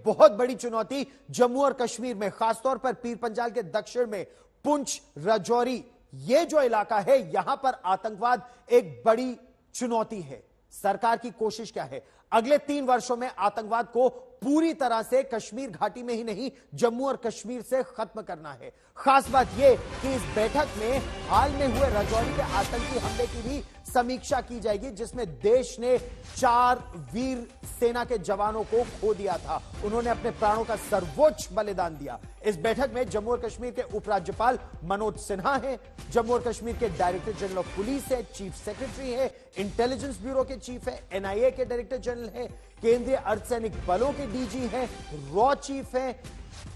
बहुत बड़ी चुनौती जम्मू और कश्मीर में, खासतौर पर पीर पंजाल के दक्षिण में पुंछ, राजौरी, ये जो इलाका है, यहां पर आतंकवाद एक बड़ी चुनौती है। सरकार की कोशिश क्या है? अगले 3 वर्षों में आतंकवाद को पूरी तरह से कश्मीर घाटी में ही नहीं, जम्मू और कश्मीर से खत्म करना है। खास बात यह कि इस बैठक में हाल में हुए राजौरी के आतंकी हमले की भी समीक्षा की जाएगी, जिसमें देश ने 4 वीर सेना के जवानों को खो दिया था। उन्होंने अपने प्राणों का सर्वोच्च बलिदान दिया। इस बैठक में जम्मू और कश्मीर के उपराज्यपाल मनोज सिन्हा हैं, जम्मू और कश्मीर के डायरेक्टर जनरल ऑफ पुलिस है, चीफ सेक्रेटरी है, इंटेलिजेंस ब्यूरो के चीफ है, एनआईए के डायरेक्टर जनरल है, केंद्रीय अर्धसैनिक बलों के डीजी हैं, रॉ चीफ हैं,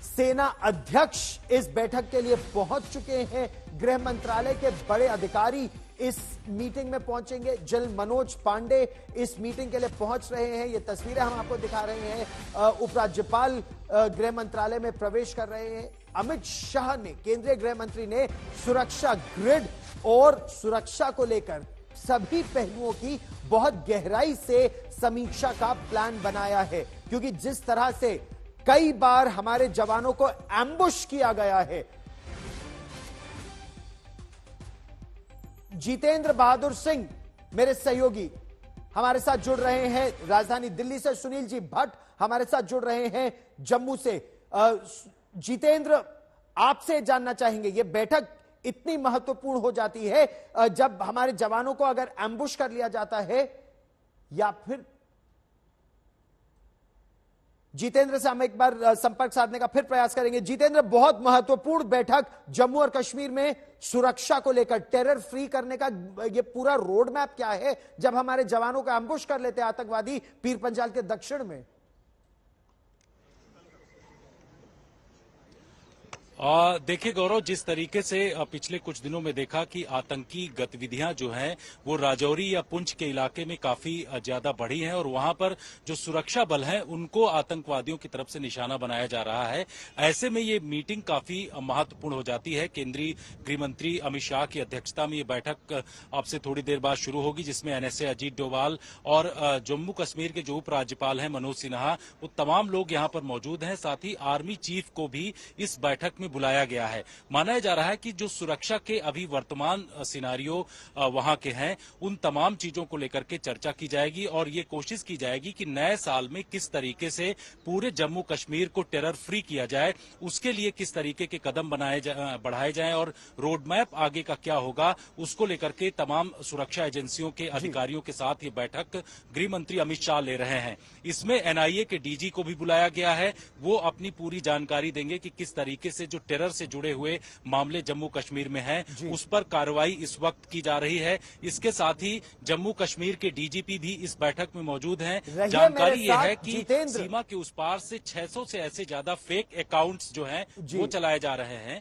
सेना अध्यक्ष इस बैठक के लिए पहुंच चुके हैं, गृह मंत्रालय के बड़े अधिकारी इस मीटिंग में पहुंचेंगे। जनरल मनोज पांडे इस मीटिंग के लिए पहुंच रहे हैं। ये तस्वीरें हम आपको दिखा रहे हैं। उपराज्यपाल गृह मंत्रालय में प्रवेश कर रहे हैं। अमित शाह ने, केंद्रीय गृह मंत्री ने सुरक्षा ग्रिड और सुरक्षा को लेकर सभी पहलुओं की बहुत गहराई से समीक्षा का प्लान बनाया है, क्योंकि जिस तरह से कई बार हमारे जवानों को एम्बुश किया गया है। जितेंद्र बहादुर सिंह मेरे सहयोगी हमारे साथ जुड़ रहे हैं राजधानी दिल्ली से, सुनील जी भट्ट हमारे साथ जुड़ रहे हैं जम्मू से। जितेंद्र, आपसे जानना चाहेंगे, यह बैठक इतनी महत्वपूर्ण हो जाती है जब हमारे जवानों को अगर एम्बुश कर लिया जाता है, या फिर जितेंद्र से हम एक बार संपर्क साधने का फिर प्रयास करेंगे। जितेंद्र, बहुत महत्वपूर्ण बैठक जम्मू और कश्मीर में सुरक्षा को लेकर, टेरर फ्री करने का ये पूरा रोड मैप क्या है जब हमारे जवानों का एम्बुश कर लेते हैं आतंकवादी पीर पंजाल के दक्षिण में? देखिए गौरव, जिस तरीके से पिछले कुछ दिनों में देखा कि आतंकी गतिविधियां जो हैं वो राजौरी या पुंछ के इलाके में काफी ज्यादा बढ़ी हैं और वहां पर जो सुरक्षा बल हैं उनको आतंकवादियों की तरफ से निशाना बनाया जा रहा है। ऐसे में ये मीटिंग काफी महत्वपूर्ण हो जाती है। केंद्रीय गृह मंत्री अमित शाह की अध्यक्षता में ये बैठक अब से थोड़ी देर बाद शुरू होगी, जिसमें एनएसए अजीत डोभाल और जम्मू कश्मीर के जो उपराज्यपाल हैं मनोज सिन्हा, वो तमाम लोग यहाँ पर मौजूद हैं। साथ ही आर्मी चीफ को भी इस बैठक में बुलाया गया है। माना जा रहा है कि जो सुरक्षा के अभी वर्तमान सिनारियो वहां के हैं, उन तमाम चीजों को लेकर के चर्चा की जाएगी और ये कोशिश की जाएगी कि नए साल में किस तरीके से पूरे जम्मू कश्मीर को टेरर फ्री किया जाए, उसके लिए किस तरीके के कदम बढ़ाए जाएं और रोड मैप आगे का क्या होगा, उसको लेकर के तमाम सुरक्षा एजेंसियों के अधिकारियों के साथ ये बैठक गृह मंत्री अमित शाह ले रहे हैं। इसमें एनआईए के डीजी को भी बुलाया गया है। वो अपनी पूरी जानकारी देंगे कि किस तरीके से जो टेरर से जुड़े हुए मामले जम्मू कश्मीर में हैं, उस पर कार्रवाई इस वक्त की जा रही है। इसके साथ ही जम्मू कश्मीर के डीजीपी भी इस बैठक में मौजूद हैं। जानकारी यह है कि सीमा के उस पार से 600 से ऐसे ज्यादा फेक अकाउंट्स जो हैं वो चलाए जा रहे हैं।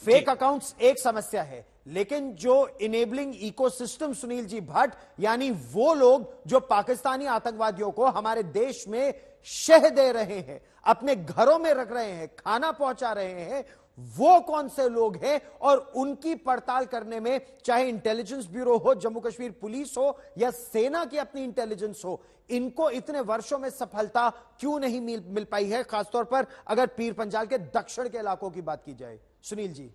फेक अकाउंट्स एक समस्या है, लेकिन जो इनेबलिंग इकोसिस्टम, सुनील जी भट्ट, यानी वो लोग जो पाकिस्तानी आतंकवादियों को हमारे देश में शह दे रहे हैं, अपने घरों में रख रहे हैं, खाना पहुंचा रहे हैं, वो कौन से लोग हैं और उनकी पड़ताल करने में चाहे इंटेलिजेंस ब्यूरो हो, जम्मू कश्मीर पुलिस हो या सेना की अपनी इंटेलिजेंस हो, इनको इतने वर्षों में सफलता क्यों नहीं मिल पाई है, खासतौर पर अगर पीर पंजाल के दक्षिण के इलाकों की बात की जाए? सुनील जी।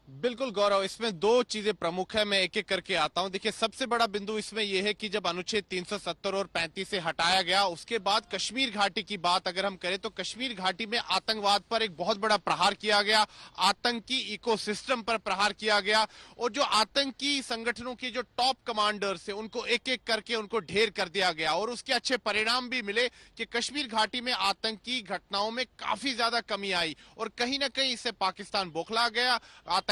बिल्कुल गौरव, इसमें 2 चीजें प्रमुख है, मैं एक एक करके आता हूं। देखिए, सबसे बड़ा बिंदु इसमें यह है कि जब अनुच्छेद 370 और 35 से हटाया गया, उसके बाद कश्मीर घाटी की बात अगर हम करें तो कश्मीर घाटी में आतंकवाद पर एक बहुत बड़ा प्रहार किया गया, आतंकी इकोसिस्टम पर प्रहार किया गया और जो आतंकी संगठनों के जो टॉप कमांडर्स है उनको एक एक करके उनको ढेर कर दिया गया और उसके अच्छे परिणाम भी मिले कि कश्मीर घाटी में आतंकी घटनाओं में काफी ज्यादा कमी आई और कहीं ना कहीं इससे पाकिस्तान बौखला गया,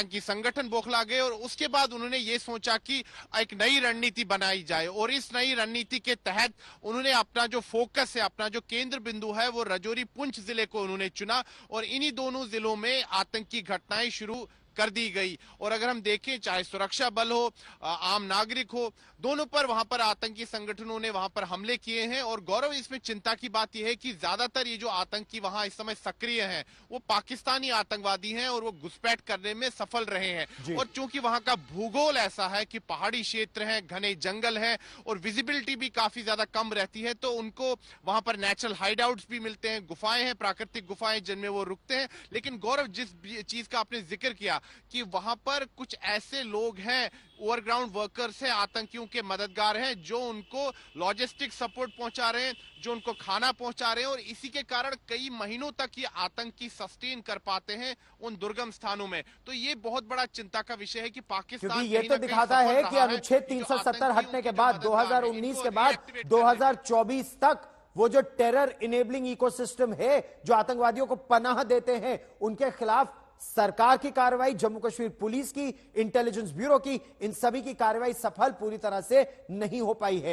की संगठन बौखला गए और उसके बाद उन्होंने ये सोचा कि एक नई रणनीति बनाई जाए और इस नई रणनीति के तहत उन्होंने अपना जो फोकस है, अपना जो केंद्र बिंदु है, वो राजौरी पुंछ जिले को उन्होंने चुना और इन्हीं दोनों जिलों में आतंकी घटनाएं शुरू कर दी गई। और अगर हम देखें, चाहे सुरक्षा बल हो, आम नागरिक हो, दोनों पर वहां पर आतंकी संगठनों ने वहां पर हमले किए हैं। और गौरव, इसमें चिंता की बात यह है कि ज्यादातर ये जो आतंकी वहां इस समय सक्रिय हैं वो पाकिस्तानी आतंकवादी हैं और वो घुसपैठ करने में सफल रहे हैं। और चूंकि वहां का भूगोल ऐसा है कि पहाड़ी क्षेत्र है, घने जंगल है और विजिबिलिटी भी काफी ज्यादा कम रहती है, तो उनको वहां पर नेचुरल हाइडआउट्स भी मिलते हैं, गुफाएं हैं, प्राकृतिक गुफाएं जिनमें वो रुकते हैं। लेकिन गौरव, जिस चीज का आपने जिक्र किया कि वहां पर कुछ ऐसे लोग हैं, ओवरग्राउंड वर्कर्स हैं, आतंकियों के मददगार हैं, जो उनको लॉजिस्टिक सपोर्ट पहुंचा रहे हैं, जो उनको खाना पहुंचा रहे हैं, और इसी के कारण कई महीनों तक ये आतंकी सस्टेन कर पाते हैं उन दुर्गम स्थानों में। तो ये बहुत बड़ा चिंता का विषय है कि पाकिस्तान क्योंकि ये तो दिखाता है कि अनुच्छेद 370 हटने के बाद 2019 के बाद 2024 तक वो जो टेरर इनेबलिंग इकोसिस्टम है, जो आतंकवादियों को पनाह देते हैं, उनके खिलाफ सरकार की कार्रवाई, जम्मू कश्मीर पुलिस की, इंटेलिजेंस ब्यूरो की, इन सभी की कार्रवाई सफल पूरी तरह से नहीं हो पाई है।